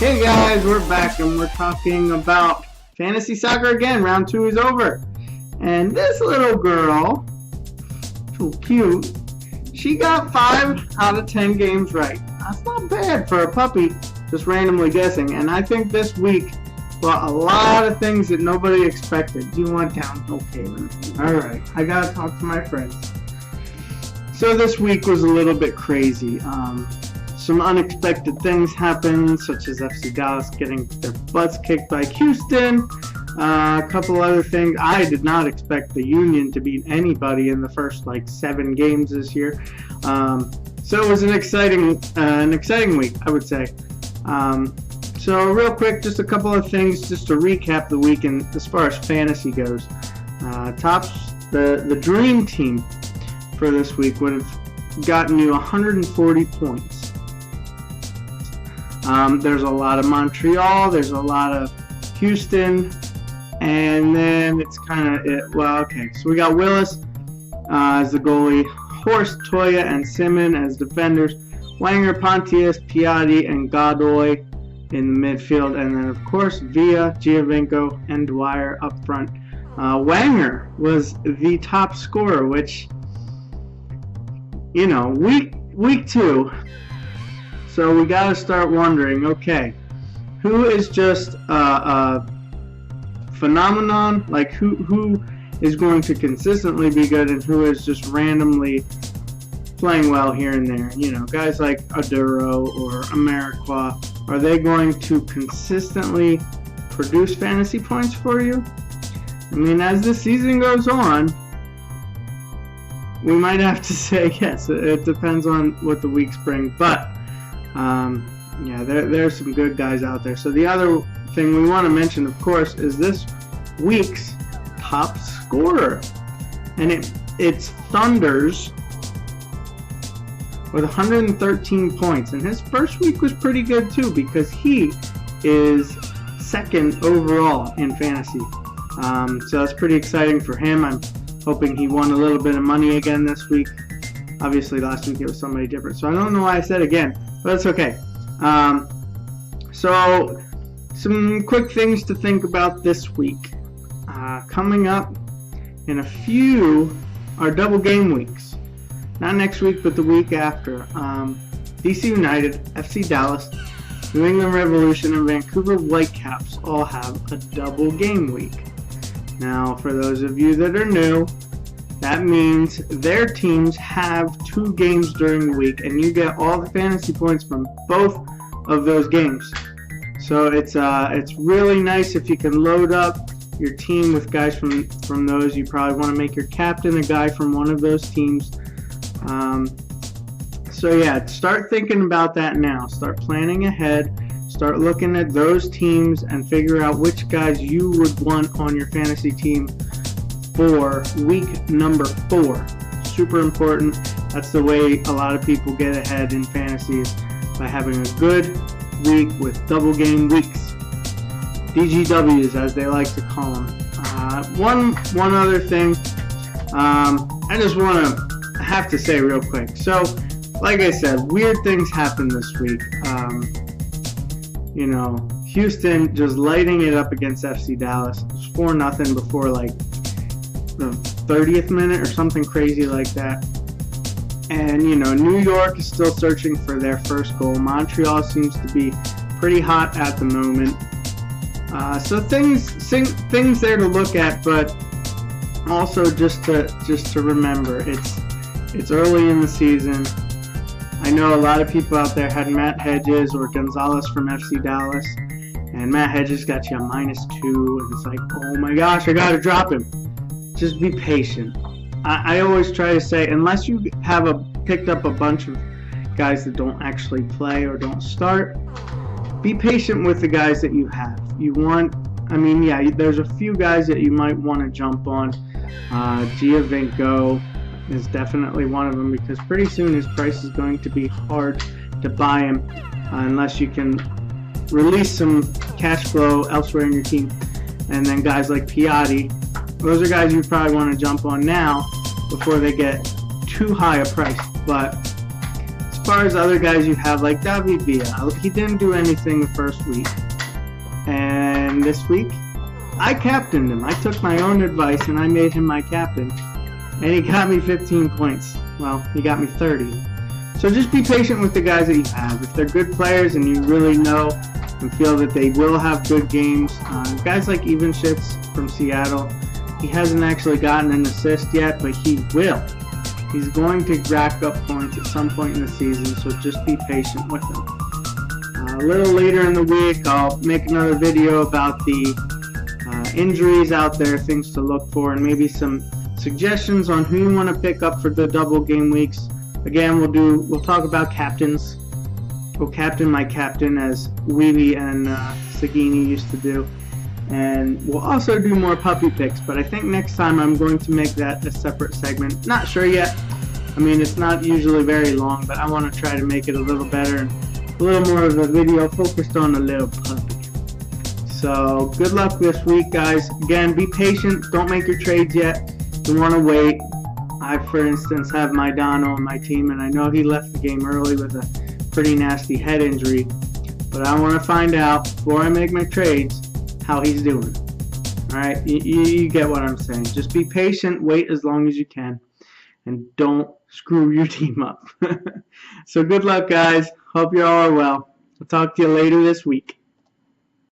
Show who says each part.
Speaker 1: Hey guys, we're back and we're talking about fantasy soccer again. Round 2 is over. And this little girl, so cute, she got 5 out of 10 games right. That's not bad for a puppy, just randomly guessing. And I think this week brought a lot of things that nobody expected. Do you want down? Okay, alright. I gotta talk to my friends. So this week was a little bit crazy. Some unexpected things happened, such as FC Dallas getting their butts kicked by Houston. A couple other things. I did not expect the Union to beat anybody in the first 7 games this year. So it was an exciting week, I would say. So real quick, just a couple of things just to recap the weekend as far as fantasy goes. The dream team for this week would have gotten you 140 points. There's a lot of Montreal, there's a lot of Houston, and then it's kind of it. Well, okay, so we got Willis as the goalie, Horst, Toya, and Simon as defenders, Wanger, Pontius, Piatti, and Godoy in the midfield, and then of course Villa, Giovinco, and Dwyer up front. Wanger was the top scorer, which, week 2. So we got to start wondering, okay, who is just a phenomenon? Who is going to consistently be good and who is just randomly playing well here and there? Guys like Aduro or Ameriqua, are they going to consistently produce fantasy points for you? I mean, as the season goes on, we might have to say yes. It depends on what the weeks bring, but there's some good guys out there. So the other thing we want to mention, of course, is this week's top scorer, and it's Thunders with 113 points. And his first week was pretty good too, because he is second overall in fantasy. So that's pretty exciting for him. I'm hoping he won a little bit of money again this week. Obviously last week it was somebody different, so I don't know why I said again, but it's okay. So some quick things to think about this week. Coming up in a few are double game weeks. Not next week, but the week after. DC United, FC Dallas, New England Revolution, and Vancouver Whitecaps all have a double game week. Now, for those of you that are new, that means their teams have 2 games during the week, and you get all the fantasy points from both of those games. So it's really nice if you can load up your team with guys from those. You probably want to make your captain a guy from one of those teams. So yeah, start thinking about that now. Start planning ahead. Start looking at those teams and figure out which guys you would want on your fantasy team for week number 4. Super important. That's the way a lot of people get ahead in fantasies, by having a good week with double game weeks. DGWs, as they like to call them. One other thing I just have to say real quick. So, like I said, weird things happened this week. Houston just lighting it up against FC Dallas. It was 4-0 before the 30th minute or something crazy like that. And New York is still searching for their first goal. Montreal seems to be pretty hot at the moment. So things there to look at, but also just to remember, it's early in the season. I know a lot of people out there had Matt Hedges or Gonzalez from FC Dallas, and Matt Hedges got you a -2, and it's like, oh my gosh, I gotta drop him. Just be patient. I always try to say, unless you have picked up a bunch of guys that don't actually play or don't start, be patient with the guys that you have. There's a few guys that you might want to jump on. Giovinco is definitely one of them, because pretty soon his price is going to be hard to buy him unless you can release some cash flow elsewhere in your team. And then guys like Piatti, those are guys you probably want to jump on now before they get too high a price. But far as other guys you have, like David Villa, he didn't do anything the first week. And this week, I captained him. I took my own advice and I made him my captain. And he got me 15 points. Well, he got me 30. So just be patient with the guys that you have. If they're good players and you really know and feel that they will have good games, guys like Evenshitz from Seattle, he hasn't actually gotten an assist yet, but he will. He's going to rack up points at some point in the season, so just be patient with him. A little later in the week, I'll make another video about the injuries out there, things to look for, and maybe some suggestions on who you want to pick up for the double game weeks. Again, we'll talk about captains. We'll captain my captain, as Weeby and Sagini used to do. And we'll also do more puppy picks, but I think next time I'm going to make that a separate segment. Not sure yet. I mean, it's not usually very long, but I want to try to make it a little better and a little more of a video focused on a little puppy. So good luck this week, guys. Again, be patient. Don't make your trades yet. You want to wait. I, for instance, have Maidano on my team, and I know he left the game early with a pretty nasty head injury, but I want to find out before I make my trades how he's doing. Alright, you get what I'm saying. Just be patient, wait as long as you can, and don't screw your team up. So good luck, guys. Hope you all are well. I'll talk to you later this week.